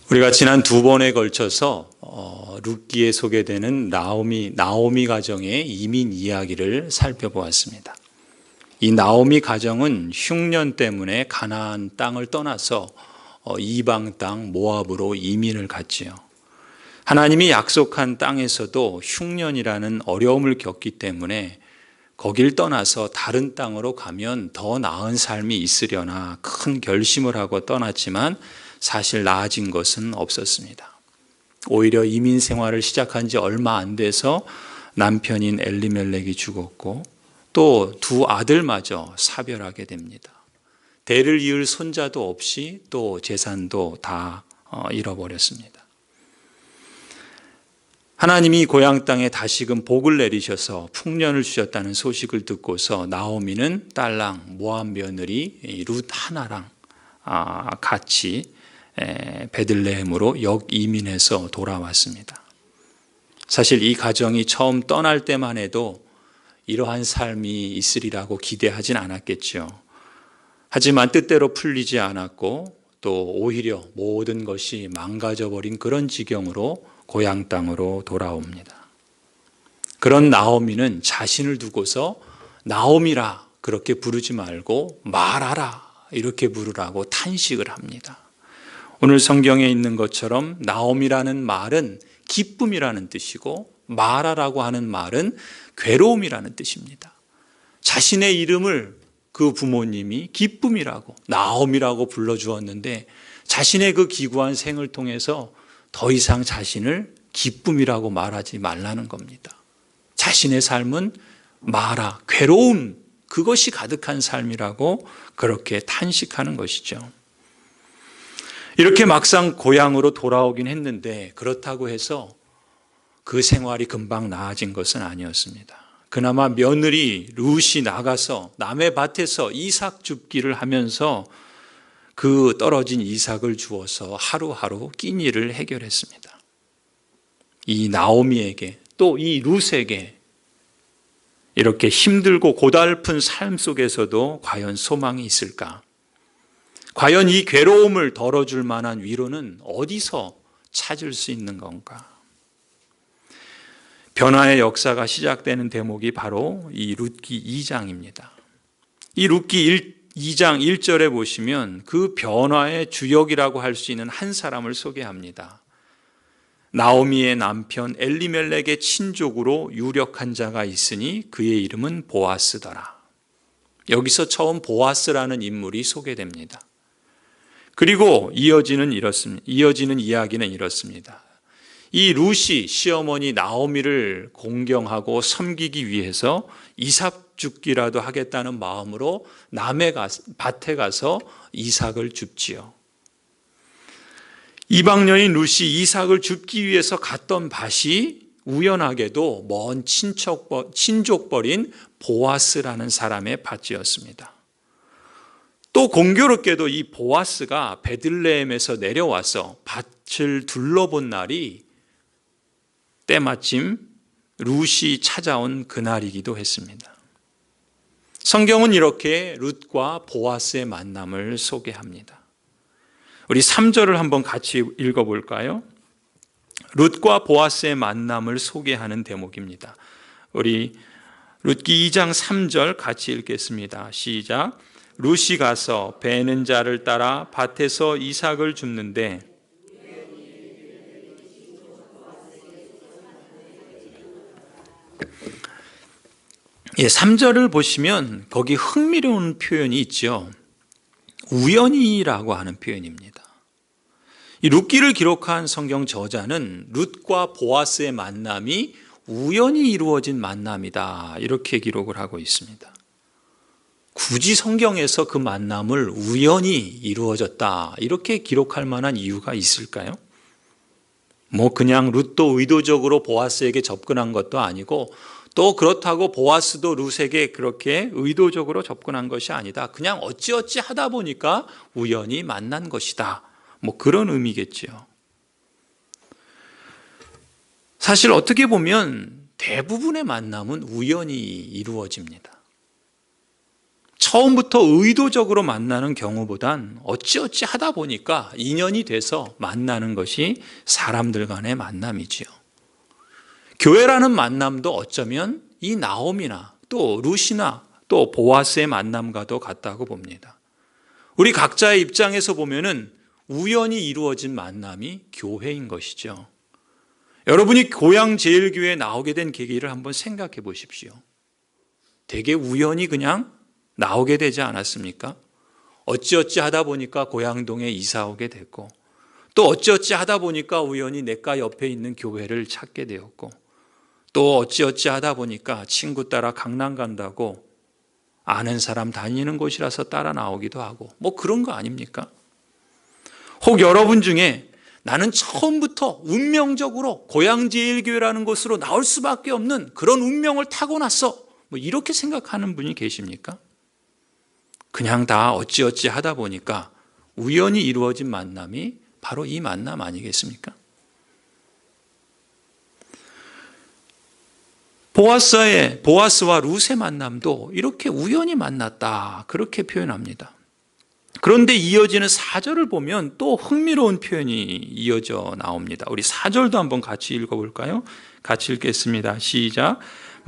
우리가 지난 두 번에 걸쳐서 룻기에 소개되는 나오미 가정의 이민 이야기를 살펴보았습니다. 이 나오미 가정은 흉년 때문에 가나안 땅을 떠나서 이방 땅 모압으로 이민을 갔지요. 하나님이 약속한 땅에서도 흉년이라는 어려움을 겪기 때문에 거길 떠나서 다른 땅으로 가면 더 나은 삶이 있으려나 큰 결심을 하고 떠났지만 사실 나아진 것은 없었습니다. 오히려 이민 생활을 시작한 지 얼마 안 돼서 남편인 엘리멜렉이 죽었고 또 두 아들마저 사별하게 됩니다. 대를 이을 손자도 없이 또 재산도 다 잃어버렸습니다. 하나님이 고향 땅에 다시금 복을 내리셔서 풍년을 주셨다는 소식을 듣고서 나오미는 딸랑 모압 며느리 룻 하나랑 같이 베들레헴으로 역이민해서 돌아왔습니다. 사실 이 가정이 처음 떠날 때만 해도 이러한 삶이 있으리라고 기대하진 않았겠죠. 하지만 뜻대로 풀리지 않았고 또 오히려 모든 것이 망가져버린 그런 지경으로 고향 땅으로 돌아옵니다. 그런 나오미는 자신을 두고서 나오미라 그렇게 부르지 말고 말하라 이렇게 부르라고 탄식을 합니다. 오늘 성경에 있는 것처럼 나오미라는 말은 기쁨이라는 뜻이고 마라라고 하는 말은 괴로움이라는 뜻입니다. 자신의 이름을 그 부모님이 기쁨이라고 나오미라고 불러주었는데 자신의 그 기구한 생을 통해서 더 이상 자신을 기쁨이라고 말하지 말라는 겁니다. 자신의 삶은 마라, 괴로움, 그것이 가득한 삶이라고 그렇게 탄식하는 것이죠. 이렇게 막상 고향으로 돌아오긴 했는데 그렇다고 해서 그 생활이 금방 나아진 것은 아니었습니다. 그나마 며느리 룻이 나가서 남의 밭에서 이삭 줍기를 하면서 그 떨어진 이삭을 주어서 하루하루 끼니를 해결했습니다. 이 나오미에게 또 이 룻에게 이렇게 힘들고 고달픈 삶 속에서도 과연 소망이 있을까? 과연 이 괴로움을 덜어줄 만한 위로는 어디서 찾을 수 있는 건가? 변화의 역사가 시작되는 대목이 바로 이 룻기 2장입니다. 이 룻기 2장 1절에 보시면 그 변화의 주역이라고 할 수 있는 한 사람을 소개합니다. 나오미의 남편 엘리멜렉의 친족으로 유력한 자가 있으니 그의 이름은 보아스더라. 여기서 처음 보아스라는 인물이 소개됩니다. 그리고 이어지는 이야기는 이렇습니다. 이 룻이 시어머니 나오미를 공경하고 섬기기 위해서 이삭 줍기라도 하겠다는 마음으로 남의 밭에 가서 이삭을 줍지요. 이방녀인 룻이 이삭을 줍기 위해서 갔던 밭이 우연하게도 먼 친족벌인 보아스라는 사람의 밭이었습니다. 또 공교롭게도 이 보아스가 베들레헴에서 내려와서 밭을 둘러본 날이 때마침 룻이 찾아온 그날이기도 했습니다. 성경은 이렇게 룻과 보아스의 만남을 소개합니다. 우리 3절을 한번 같이 읽어볼까요? 룻과 보아스의 만남을 소개하는 대목입니다. 우리 룻기 2장 3절 같이 읽겠습니다. 시작. 룻이 가서 베는 자를 따라 밭에서 이삭을 줍는데 예, 3절을 보시면 거기 흥미로운 표현이 있죠. 우연히라고 하는 표현입니다. 이 룻기를 기록한 성경 저자는 룻과 보아스의 만남이 우연히 이루어진 만남이다 이렇게 기록을 하고 있습니다. 굳이 성경에서 그 만남을 우연히 이루어졌다 이렇게 기록할 만한 이유가 있을까요? 그냥 룻도 의도적으로 보아스에게 접근한 것도 아니고 또 그렇다고 보아스도 룻에게 그렇게 의도적으로 접근한 것이 아니다. 그냥 어찌어찌 하다 보니까 우연히 만난 것이다. 그런 의미겠지요. 사실 어떻게 보면 대부분의 만남은 우연히 이루어집니다. 처음부터 의도적으로 만나는 경우보단 어찌어찌 하다 보니까 인연이 돼서 만나는 것이 사람들 간의 만남이지요. 교회라는 만남도 어쩌면 이 나옴이나 또 룻이나 또 보아스의 만남과도 같다고 봅니다. 우리 각자의 입장에서 보면은 우연히 이루어진 만남이 교회인 것이죠. 여러분이 고향제일교회에 나오게 된 계기를 한번 생각해 보십시오. 되게 우연히 그냥 나오게 되지 않았습니까? 어찌어찌 하다 보니까 고향동에 이사 오게 됐고, 또 어찌어찌 하다 보니까 우연히 내과 옆에 있는 교회를 찾게 되었고, 또 어찌어찌 하다 보니까 친구 따라 강남 간다고 아는 사람 다니는 곳이라서 따라 나오기도 하고, 뭐 그런 거 아닙니까? 혹 여러분 중에 나는 처음부터 운명적으로 고향제일교회라는 곳으로 나올 수밖에 없는 그런 운명을 타고났어, 뭐 이렇게 생각하는 분이 계십니까? 그냥 다 어찌어찌 하다 보니까 우연히 이루어진 만남이 바로 이 만남 아니겠습니까? 보아스와 룻의 만남도 이렇게 우연히 만났다, 그렇게 표현합니다. 그런데 이어지는 4절을 보면 또 흥미로운 표현이 이어져 나옵니다. 우리 4절도 한번 같이 읽어볼까요? 같이 읽겠습니다. 시작.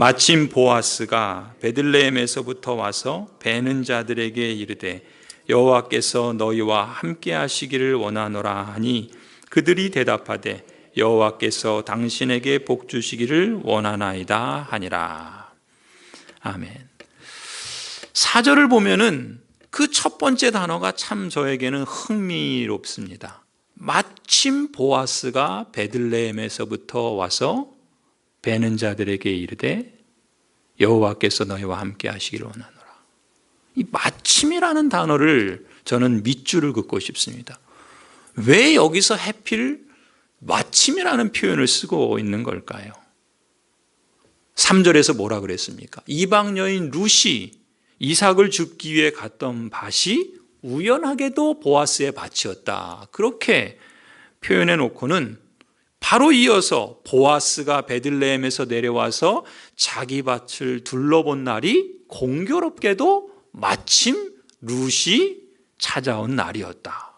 마침 보아스가 베들레헴에서부터 와서 베는 자들에게 이르되 여호와께서 너희와 함께 하시기를 원하노라 하니 그들이 대답하되 여호와께서 당신에게 복 주시기를 원하나이다 하니라. 아멘. 4절을 보면은 그 첫 번째 단어가 참 저에게는 흥미롭습니다. 마침 보아스가 베들레헴에서부터 와서 베는 자들에게 이르되 여호와께서 너희와 함께 하시기를 원하노라. 이 마침이라는 단어를 저는 밑줄을 긋고 싶습니다. 왜 여기서 하필 마침이라는 표현을 쓰고 있는 걸까요? 3절에서 뭐라 그랬습니까? 이방 여인 룻이 이삭을 줍기 위해 갔던 밭이 우연하게도 보아스의 밭이었다, 그렇게 표현해 놓고는 바로 이어서 보아스가 베들레헴에서 내려와서 자기 밭을 둘러본 날이 공교롭게도 마침 룻이 찾아온 날이었다.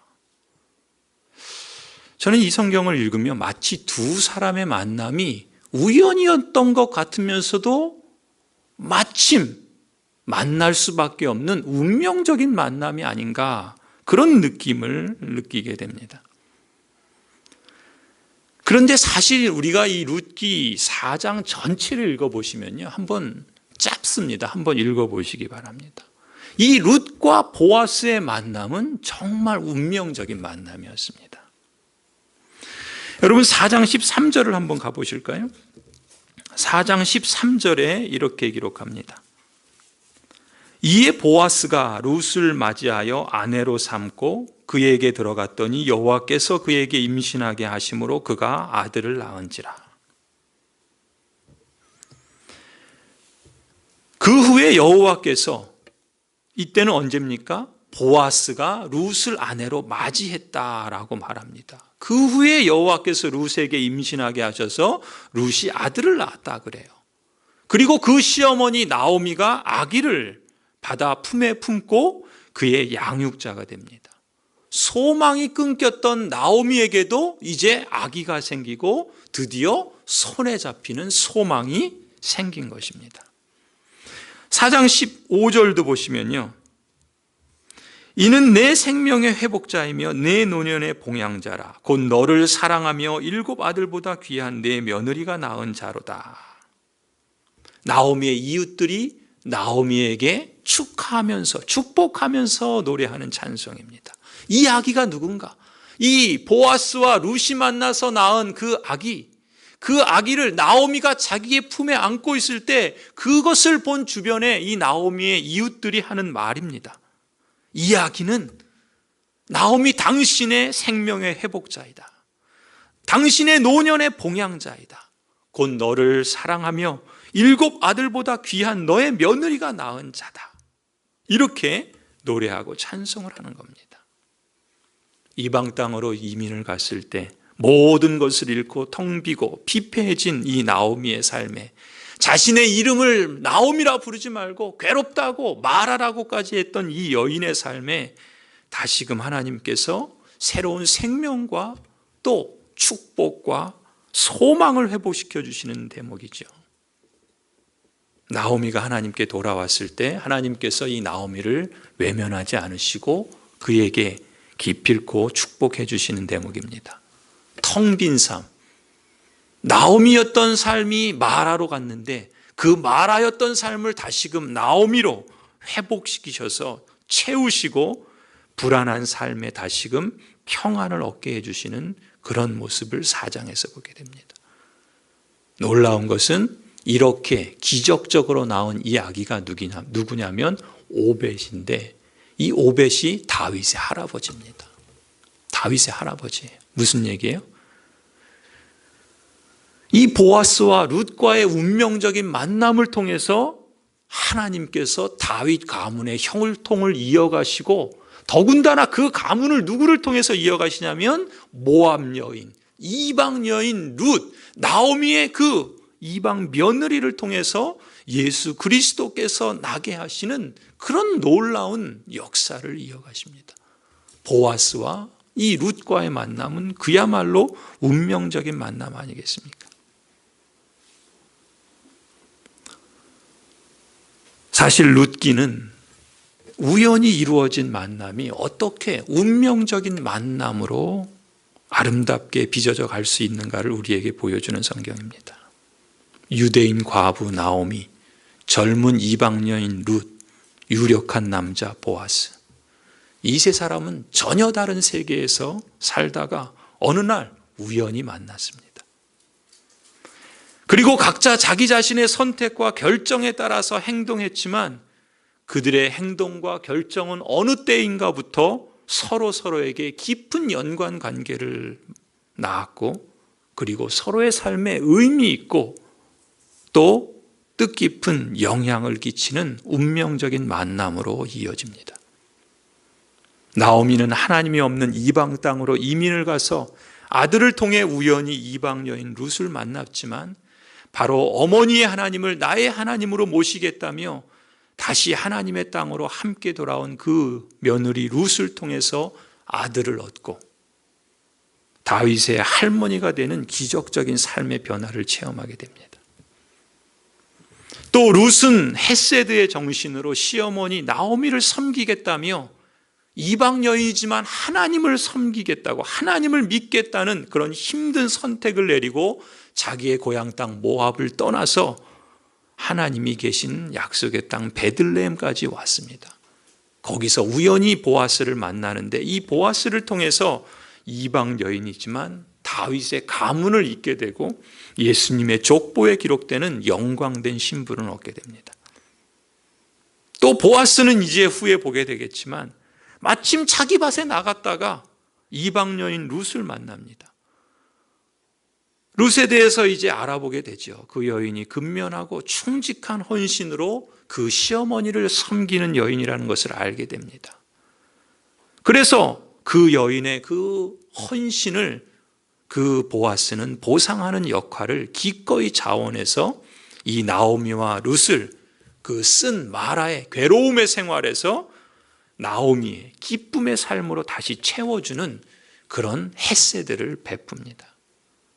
저는 이 성경을 읽으며 마치 두 사람의 만남이 우연이었던 것 같으면서도 마침 만날 수밖에 없는 운명적인 만남이 아닌가, 그런 느낌을 느끼게 됩니다. 그런데 사실 우리가 이 룻기 4장 전체를 읽어보시면요, 한번 짧습니다. 한번 읽어보시기 바랍니다. 이 룻과 보아스의 만남은 정말 운명적인 만남이었습니다. 여러분 4장 13절을 한번 가보실까요? 4장 13절에 이렇게 기록합니다. 이에 보아스가 룻을 맞이하여 아내로 삼고 그에게 들어갔더니 여호와께서 그에게 임신하게 하심으로 그가 아들을 낳은지라. 그 후에 여호와께서, 이때는 언제입니까? 보아스가 룻을 아내로 맞이했다라고 말합니다. 그 후에 여호와께서 룻에게 임신하게 하셔서 룻이 아들을 낳았다 그래요. 그리고 그 시어머니 나오미가 아기를 받아 품에 품고 그의 양육자가 됩니다. 소망이 끊겼던 나오미에게도 이제 아기가 생기고 드디어 손에 잡히는 소망이 생긴 것입니다. 4장 15절도 보시면요, 이는 내 생명의 회복자이며 내 노년의 봉양자라. 곧 너를 사랑하며 7 아들보다 귀한 내 며느리가 낳은 자로다. 나오미의 이웃들이 나오미에게 축하하면서 축복하면서 노래하는 찬송입니다. 이 아기가 누군가? 이 보아스와 룻이 만나서 낳은 그 아기를 나오미가 자기의 품에 안고 있을 때 그것을 본 주변에 이 나오미의 이웃들이 하는 말입니다. 이 아기는 나오미 당신의 생명의 회복자이다. 당신의 노년의 봉양자이다. 곧 너를 사랑하며 7 아들보다 귀한 너의 며느리가 낳은 자다. 이렇게 노래하고 찬송을 하는 겁니다. 이방 땅으로 이민을 갔을 때 모든 것을 잃고 텅 비고 피폐해진 이 나오미의 삶에 자신의 이름을 나옴이라 부르지 말고 괴롭다고 말하라고까지 했던 이 여인의 삶에 다시금 하나님께서 새로운 생명과 또 축복과 소망을 회복시켜 주시는 대목이죠. 나오미가 하나님께 돌아왔을 때 하나님께서 이 나오미를 외면하지 않으시고 그에게 기필코 축복해 주시는 대목입니다. 텅 빈 삶, 나오미였던 삶이 마라로 갔는데 그 마라였던 삶을 다시금 나오미로 회복시키셔서 채우시고 불안한 삶에 다시금 평안을 얻게 해주시는 그런 모습을 4장에서 보게 됩니다. 놀라운 것은 이렇게 기적적으로 나온 이 아기가 누구냐면 오벳인데 이 오벳이 다윗의 할아버지입니다. 다윗의 할아버지예요. 무슨 얘기예요? 이 보아스와 룻과의 운명적인 만남을 통해서 하나님께서 다윗 가문의 형통을 이어가시고 더군다나 그 가문을 누구를 통해서 이어가시냐면 모압 여인, 이방 여인 룻, 나오미의 그 이방 며느리를 통해서 예수 그리스도께서 나게 하시는 그런 놀라운 역사를 이어가십니다. 보아스와 이 룻과의 만남은 그야말로 운명적인 만남 아니겠습니까? 사실 룻기는 우연히 이루어진 만남이 어떻게 운명적인 만남으로 아름답게 빚어져 갈 수 있는가를 우리에게 보여주는 성경입니다. 유대인 과부 나오미, 젊은 이방 여인 룻, 유력한 남자 보아스. 이 세 사람은 전혀 다른 세계에서 살다가 어느 날 우연히 만났습니다. 그리고 각자 자기 자신의 선택과 결정에 따라서 행동했지만 그들의 행동과 결정은 어느 때인가부터 서로에게 깊은 연관 관계를 낳았고 그리고 서로의 삶에 의미 있고 또 뜻깊은 영향을 끼치는 운명적인 만남으로 이어집니다. 나오미는 하나님이 없는 이방 땅으로 이민을 가서 아들을 통해 우연히 이방 여인 룻을 만났지만 바로 어머니의 하나님을 나의 하나님으로 모시겠다며 다시 하나님의 땅으로 함께 돌아온 그 며느리 룻을 통해서 아들을 얻고 다윗의 할머니가 되는 기적적인 삶의 변화를 체험하게 됩니다. 또 룻은 헤세드의 정신으로 시어머니 나오미를 섬기겠다며 이방 여인이지만 하나님을 섬기겠다고 하나님을 믿겠다는 그런 힘든 선택을 내리고 자기의 고향 땅 모압을 떠나서 하나님이 계신 약속의 땅 베들레헴까지 왔습니다. 거기서 우연히 보아스를 만나는데 이 보아스를 통해서 이방 여인이지만 다윗의 가문을 잇게 되고 예수님의 족보에 기록되는 영광된 신분을 얻게 됩니다. 또 보아스는 이제 후에 보게 되겠지만 마침 자기 밭에 나갔다가 이방 여인 룻을 만납니다. 룻에 대해서 이제 알아보게 되죠. 그 여인이 근면하고 충직한 헌신으로 그 시어머니를 섬기는 여인이라는 것을 알게 됩니다. 그래서 그 여인의 그 헌신을 그 보아스는 보상하는 역할을 기꺼이 자원해서 이 나오미와 룻을 그 쓴 마라의 괴로움의 생활에서 나오미의 기쁨의 삶으로 다시 채워주는 그런 헤세드를 베풉니다.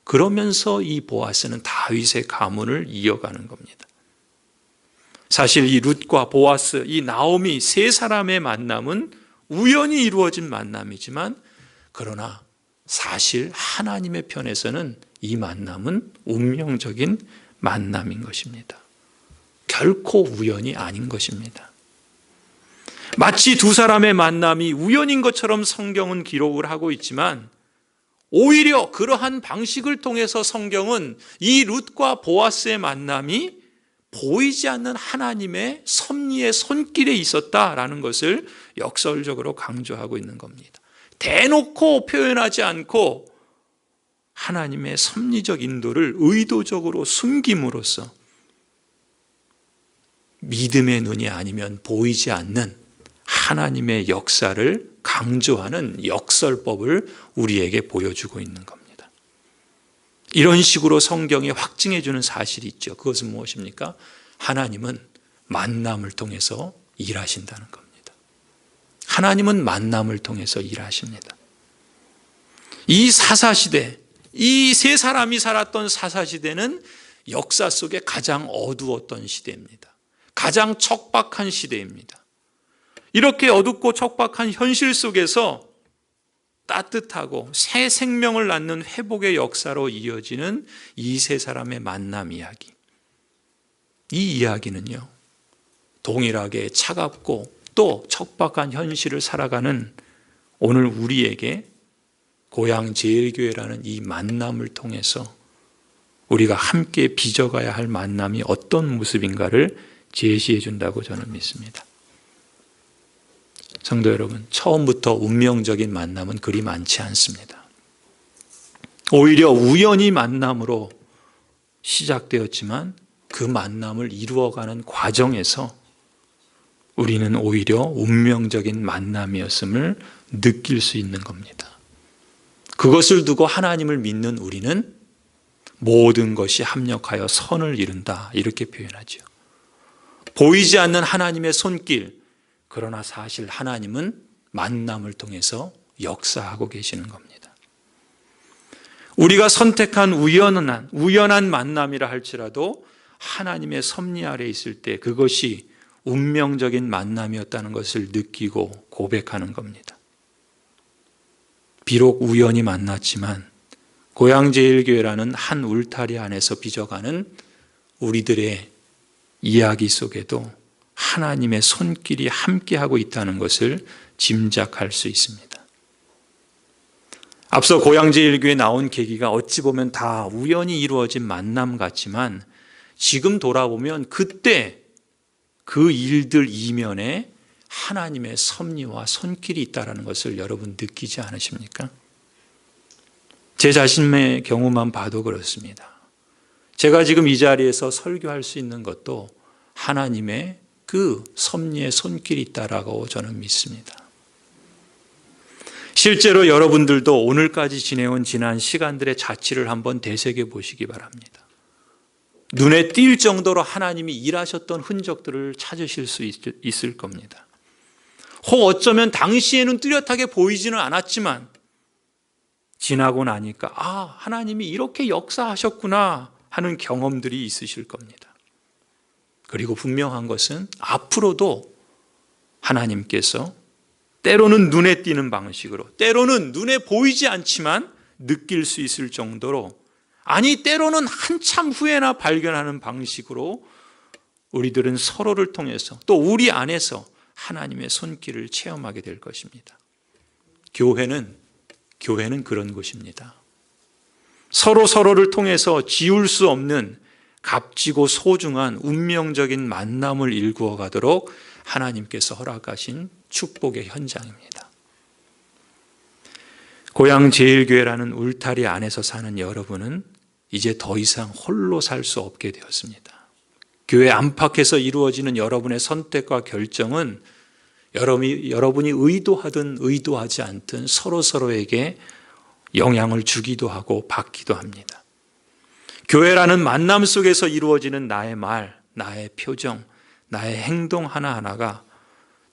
그러면서 이 보아스는 다윗의 가문을 이어가는 겁니다. 사실 이 룻과 보아스, 이 나오미 세 사람의 만남은 우연히 이루어진 만남이지만 그러나 사실 하나님의 편에서는 이 만남은 운명적인 만남인 것입니다. 결코 우연이 아닌 것입니다. 마치 두 사람의 만남이 우연인 것처럼 성경은 기록을 하고 있지만 오히려 그러한 방식을 통해서 성경은 이 룻과 보아스의 만남이 보이지 않는 하나님의 섭리의 손길에 있었다라는 것을 역설적으로 강조하고 있는 겁니다. 대놓고 표현하지 않고 하나님의 섭리적 인도를 의도적으로 숨김으로써 믿음의 눈이 아니면 보이지 않는 하나님의 역사를 강조하는 역설법을 우리에게 보여주고 있는 겁니다. 이런 식으로 성경이 확증해 주는 사실이 있죠. 그것은 무엇입니까? 하나님은 만남을 통해서 일하신다는 겁니다. 하나님은 만남을 통해서 일하십니다. 이 사사시대, 이 세 사람이 살았던 사사시대는 역사 속에 가장 어두웠던 시대입니다. 가장 척박한 시대입니다. 이렇게 어둡고 척박한 현실 속에서 따뜻하고 새 생명을 낳는 회복의 역사로 이어지는 이 세 사람의 만남 이야기. 이 이야기는요, 동일하게 차갑고 또 척박한 현실을 살아가는 오늘 우리에게 고향 제일교회라는 이 만남을 통해서 우리가 함께 빚어가야 할 만남이 어떤 모습인가를 제시해 준다고 저는 믿습니다. 성도 여러분, 처음부터 운명적인 만남은 그리 많지 않습니다. 오히려 우연히 만남으로 시작되었지만 그 만남을 이루어가는 과정에서 우리는 오히려 운명적인 만남이었음을 느낄 수 있는 겁니다. 그것을 두고 하나님을 믿는 우리는 모든 것이 합력하여 선을 이룬다, 이렇게 표현하죠. 보이지 않는 하나님의 손길, 그러나 사실 하나님은 만남을 통해서 역사하고 계시는 겁니다. 우리가 선택한 우연한 만남이라 할지라도 하나님의 섭리 아래 있을 때 그것이 운명적인 만남이었다는 것을 느끼고 고백하는 겁니다. 비록 우연히 만났지만 고향제일교회라는 한 울타리 안에서 빚어가는 우리들의 이야기 속에도 하나님의 손길이 함께하고 있다는 것을 짐작할 수 있습니다. 앞서 고향제일교회에 나온 계기가 어찌 보면 다 우연히 이루어진 만남 같지만 지금 돌아보면 그때 그 일들 이면에 하나님의 섭리와 손길이 있다는 것을 여러분 느끼지 않으십니까? 제 자신의 경우만 봐도 그렇습니다. 제가 지금 이 자리에서 설교할 수 있는 것도 하나님의 그 섭리의 손길이 있다라고 저는 믿습니다. 실제로 여러분들도 오늘까지 지내온 지난 시간들의 자취를 한번 되새겨 보시기 바랍니다. 눈에 띌 정도로 하나님이 일하셨던 흔적들을 찾으실 수 있을 겁니다. 혹 어쩌면 당시에는 뚜렷하게 보이지는 않았지만 지나고 나니까 하나님이 이렇게 역사하셨구나 하는 경험들이 있으실 겁니다. 그리고 분명한 것은 앞으로도 하나님께서 때로는 눈에 띄는 방식으로, 때로는 눈에 보이지 않지만 느낄 수 있을 정도로, 아니 때로는 한참 후에나 발견하는 방식으로 우리들은 서로를 통해서 또 우리 안에서 하나님의 손길을 체험하게 될 것입니다. 교회는 그런 곳입니다. 서로를 통해서 지울 수 없는 값지고 소중한 운명적인 만남을 일구어 가도록 하나님께서 허락하신 축복의 현장입니다. 고향제일교회라는 울타리 안에서 사는 여러분은 이제 더 이상 홀로 살 수 없게 되었습니다. 교회 안팎에서 이루어지는 여러분의 선택과 결정은 여러분이 의도하든 의도하지 않든 서로에게 영향을 주기도 하고 받기도 합니다. 교회라는 만남 속에서 이루어지는 나의 말, 나의 표정, 나의 행동 하나하나가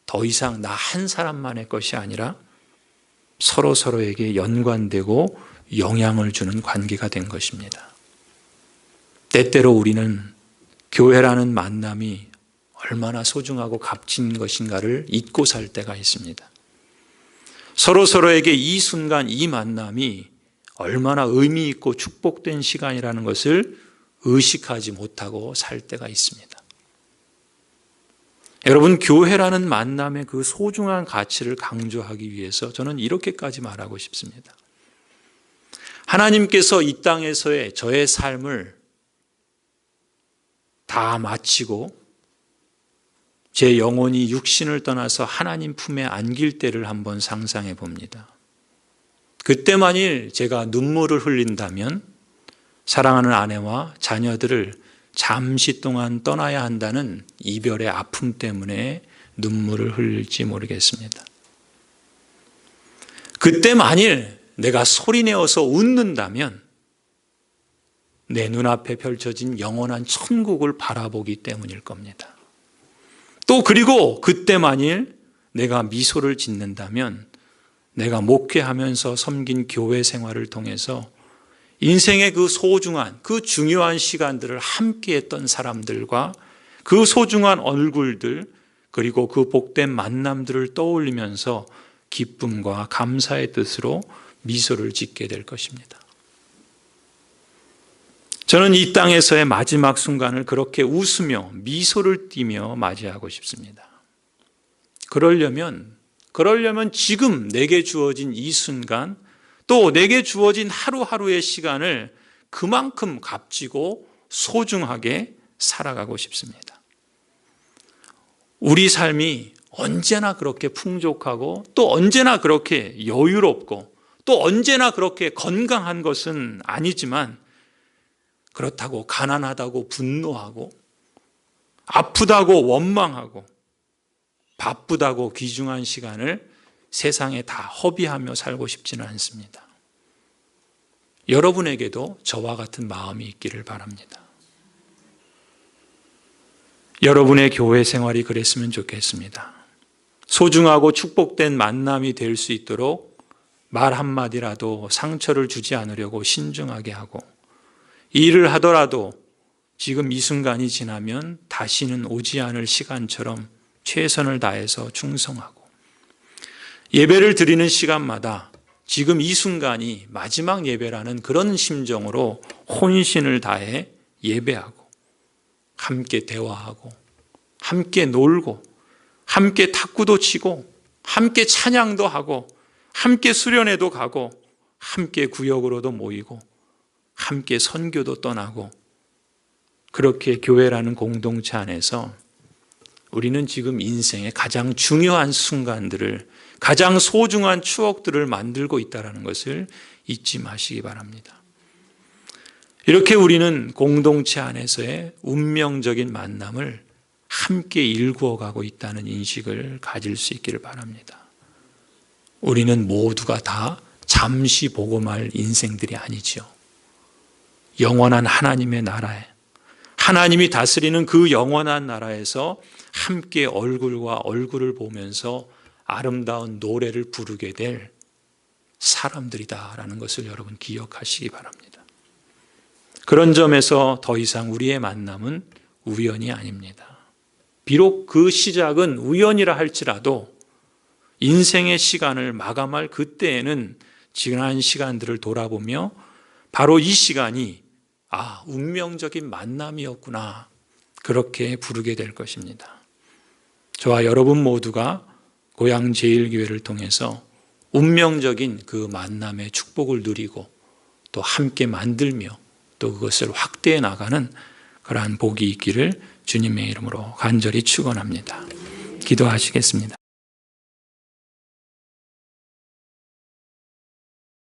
더 이상 나 한 사람만의 것이 아니라 서로에게 연관되고 영향을 주는 관계가 된 것입니다. 때때로 우리는 교회라는 만남이 얼마나 소중하고 값진 것인가를 잊고 살 때가 있습니다. 서로에게 이 순간, 이 만남이 얼마나 의미 있고 축복된 시간이라는 것을 의식하지 못하고 살 때가 있습니다. 여러분, 교회라는 만남의 그 소중한 가치를 강조하기 위해서 저는 이렇게까지 말하고 싶습니다. 하나님께서 이 땅에서의 저의 삶을 다 마치고 제 영혼이 육신을 떠나서 하나님 품에 안길 때를 한번 상상해 봅니다. 그때 만일 제가 눈물을 흘린다면 사랑하는 아내와 자녀들을 잠시 동안 떠나야 한다는 이별의 아픔 때문에 눈물을 흘릴지 모르겠습니다. 그때 만일 내가 소리내어서 웃는다면 내 눈앞에 펼쳐진 영원한 천국을 바라보기 때문일 겁니다. 또 그리고 그때 만일 내가 미소를 짓는다면 내가 목회하면서 섬긴 교회 생활을 통해서 인생의 그 소중한, 그 중요한 시간들을 함께 했던 사람들과 그 소중한 얼굴들, 그리고 그 복된 만남들을 떠올리면서 기쁨과 감사의 뜻으로 미소를 짓게 될 것입니다. 저는 이 땅에서의 마지막 순간을 그렇게 웃으며 미소를 띠며 맞이하고 싶습니다. 그러려면 지금 내게 주어진 이 순간, 또 내게 주어진 하루하루의 시간을 그만큼 값지고 소중하게 살아가고 싶습니다. 우리 삶이 언제나 그렇게 풍족하고 또 언제나 그렇게 여유롭고 또 언제나 그렇게 건강한 것은 아니지만, 그렇다고 가난하다고 분노하고 아프다고 원망하고 바쁘다고 귀중한 시간을 세상에 다 허비하며 살고 싶지는 않습니다. 여러분에게도 저와 같은 마음이 있기를 바랍니다. 여러분의 교회 생활이 그랬으면 좋겠습니다. 소중하고 축복된 만남이 될 수 있도록 말 한마디라도 상처를 주지 않으려고 신중하게 하고, 일을 하더라도 지금 이 순간이 지나면 다시는 오지 않을 시간처럼 최선을 다해서 충성하고, 예배를 드리는 시간마다 지금 이 순간이 마지막 예배라는 그런 심정으로 혼신을 다해 예배하고, 함께 대화하고, 함께 놀고, 함께 탁구도 치고, 함께 찬양도 하고, 함께 수련회도 가고, 함께 구역으로도 모이고, 함께 선교도 떠나고, 그렇게 교회라는 공동체 안에서 우리는 지금 인생의 가장 중요한 순간들을, 가장 소중한 추억들을 만들고 있다는 것을 잊지 마시기 바랍니다. 이렇게 우리는 공동체 안에서의 운명적인 만남을 함께 일구어가고 있다는 인식을 가질 수 있기를 바랍니다. 우리는 모두가 다 잠시 보고 말 인생들이 아니지요. 영원한 하나님의 나라에, 하나님이 다스리는 그 영원한 나라에서 함께 얼굴과 얼굴을 보면서 아름다운 노래를 부르게 될 사람들이다라는 것을 여러분 기억하시기 바랍니다. 그런 점에서 더 이상 우리의 만남은 우연이 아닙니다. 비록 그 시작은 우연이라 할지라도 인생의 시간을 마감할 그때에는 지난 시간들을 돌아보며 바로 이 시간이 운명적인 만남이었구나, 그렇게 부르게 될 것입니다. 저와 여러분 모두가 고향제일교회를 통해서 운명적인 그 만남의 축복을 누리고 또 함께 만들며 또 그것을 확대해 나가는 그러한 복이 있기를 주님의 이름으로 간절히 축원합니다. 기도하시겠습니다.